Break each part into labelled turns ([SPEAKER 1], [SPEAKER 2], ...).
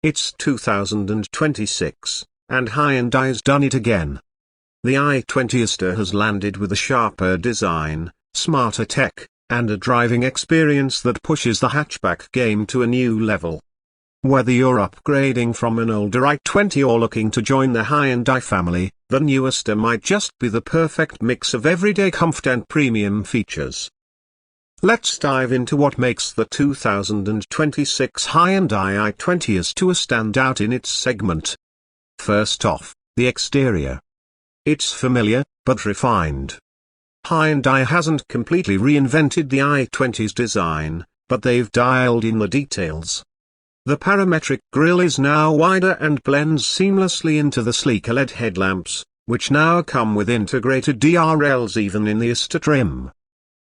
[SPEAKER 1] It's 2026, and Hyundai's done it again. The i20 Asta has landed with a sharper design, smarter tech, and a driving experience that pushes the hatchback game to a new level. Whether you're upgrading from an older i20 or looking to join the Hyundai family, the new Asta might just be the perfect mix of everyday comfort and premium features. Let's dive into what makes the 2026 Hyundai i20 Asta stand out in its segment. First off, the exterior. It's familiar, but refined. Hyundai hasn't completely reinvented the i20's design, but they've dialed in the details. The parametric grille is now wider and blends seamlessly into the sleeker LED headlamps, which now come with integrated DRLs even in the Asta trim.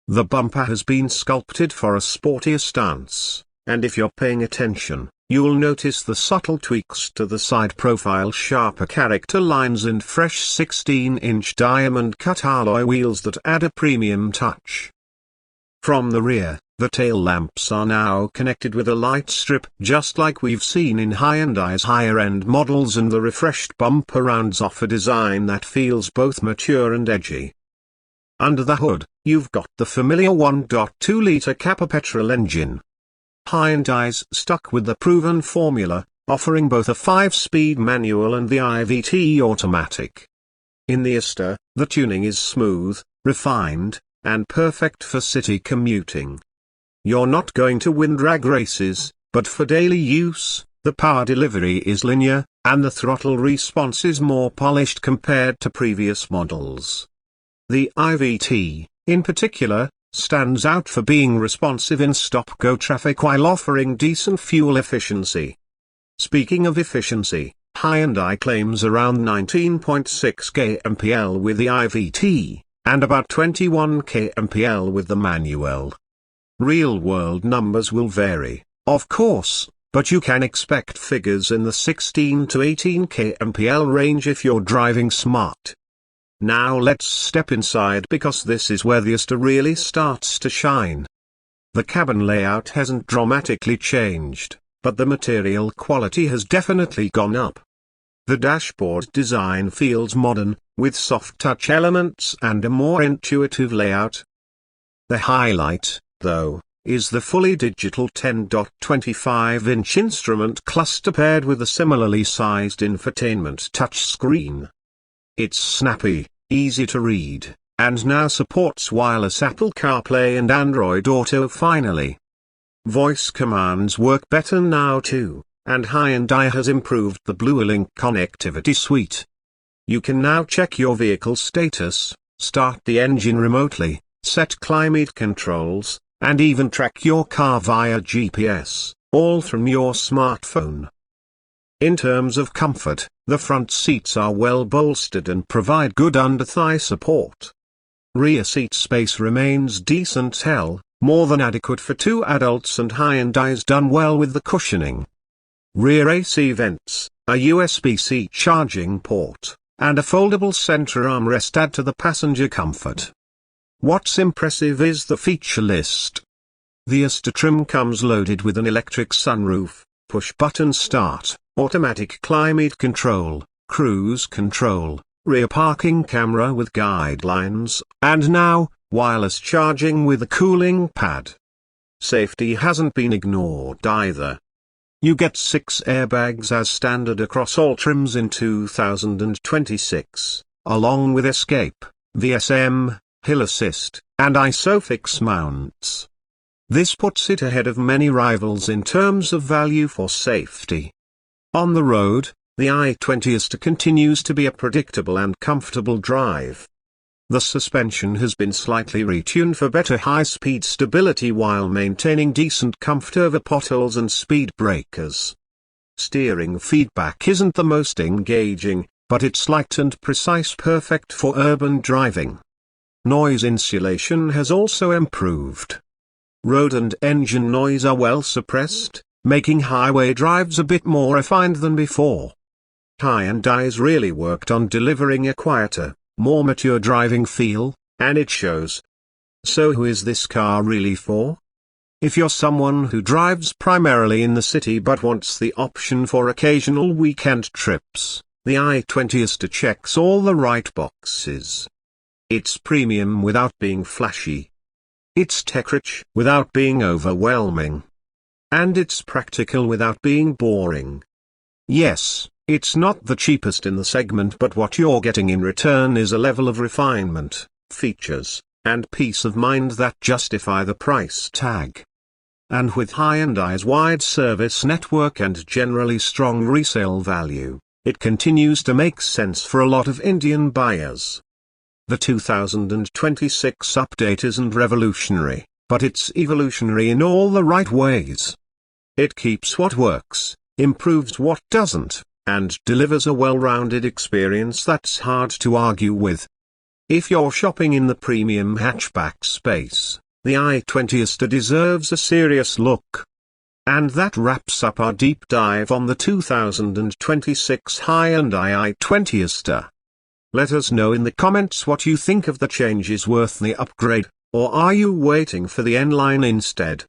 [SPEAKER 1] The bumper has been sculpted for a sportier stance, and if you're paying attention, you'll notice the subtle tweaks to the side profile, sharper character lines and fresh 16-inch diamond-cut alloy wheels that add a premium touch. From the rear, the tail lamps are now connected with a light strip just like we've seen in Hyundai's higher-end models, and the refreshed bumper rounds off a design that feels both mature and edgy. Under the hood, you've got the familiar 1.2-litre Kappa petrol engine. Hyundai's stuck with the proven formula, offering both a 5-speed manual and the i20 automatic. In the Asta, the tuning is smooth, refined, and perfect for city commuting. You're not going to win drag races, but for daily use, the power delivery is linear, and the throttle response is more polished compared to previous models. The i20, in particular, stands out for being responsive in stop-go traffic while offering decent fuel efficiency. Speaking of efficiency, Hyundai claims around 19.6 kmpl with the i20, and about 21 kmpl with the manual. Real-world numbers will vary, of course, but you can expect figures in the 16 to 18 kmpl range if you're driving smart. Now let's step inside, because this is where the Asta really starts to shine. The cabin layout hasn't dramatically changed, but the material quality has definitely gone up. The dashboard design feels modern, with soft touch elements and a more intuitive layout. The highlight, though, is the fully digital 10.25-inch instrument cluster paired with a similarly sized infotainment touchscreen. It's snappy, easy to read, and now supports wireless Apple CarPlay and Android Auto finally. Voice commands work better now too, and Hyundai has improved the BlueLink connectivity suite. You can now check your vehicle status, start the engine remotely, set climate controls, and even track your car via GPS, all from your smartphone. In terms of comfort, the front seats are well bolstered and provide good under-thigh support. Rear seat space remains decent, more than adequate for 2 adults, and Hyundai's done well with the cushioning. Rear AC vents, a USB-C charging port, and a foldable center armrest add to the passenger comfort. What's impressive is the feature list. The Asta trim comes loaded with an electric sunroof, push-button start, automatic climate control, cruise control, rear parking camera with guidelines, and now, wireless charging with a cooling pad. Safety hasn't been ignored either. You get 6 airbags as standard across all trims in 2026, along with escape, VSM, hill assist, and ISOFIX mounts. This puts it ahead of many rivals in terms of value for safety. On the road, the i20 Asta continues to be a predictable and comfortable drive. The suspension has been slightly retuned for better high-speed stability while maintaining decent comfort over potholes and speed breakers. Steering feedback isn't the most engaging, but it's light and precise, perfect for urban driving. Noise insulation has also improved. Road and engine noise are well suppressed, making highway drives a bit more refined than before. Hyundai's really worked on delivering a quieter, more mature driving feel, and it shows. So who is this car really for? If you're someone who drives primarily in the city but wants the option for occasional weekend trips, the i20 Asta checks all the right boxes. It's premium without being flashy. It's tech-rich without being overwhelming. And it's practical without being boring. Yes, it's not the cheapest in the segment, but what you're getting in return is a level of refinement, features, and peace of mind that justify the price tag. And with Hyundai's wide service network and generally strong resale value, it continues to make sense for a lot of Indian buyers. The 2026 update isn't revolutionary, but it's evolutionary in all the right ways. It keeps what works, improves what doesn't, and delivers a well-rounded experience that's hard to argue with. If you're shopping in the premium hatchback space, the i20 Asta deserves a serious look. And that wraps up our deep dive on the 2026 Hyundai i20 Asta. Let us know in the comments what you think of the changes worth the upgrade, or are you waiting for the N-line instead?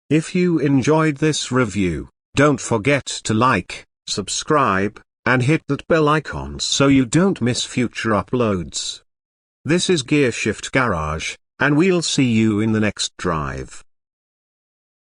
[SPEAKER 1] If you enjoyed this review, don't forget to like, subscribe, and hit that bell icon so you don't miss future uploads. This is Gearshift Garage, and we'll see you in the next drive.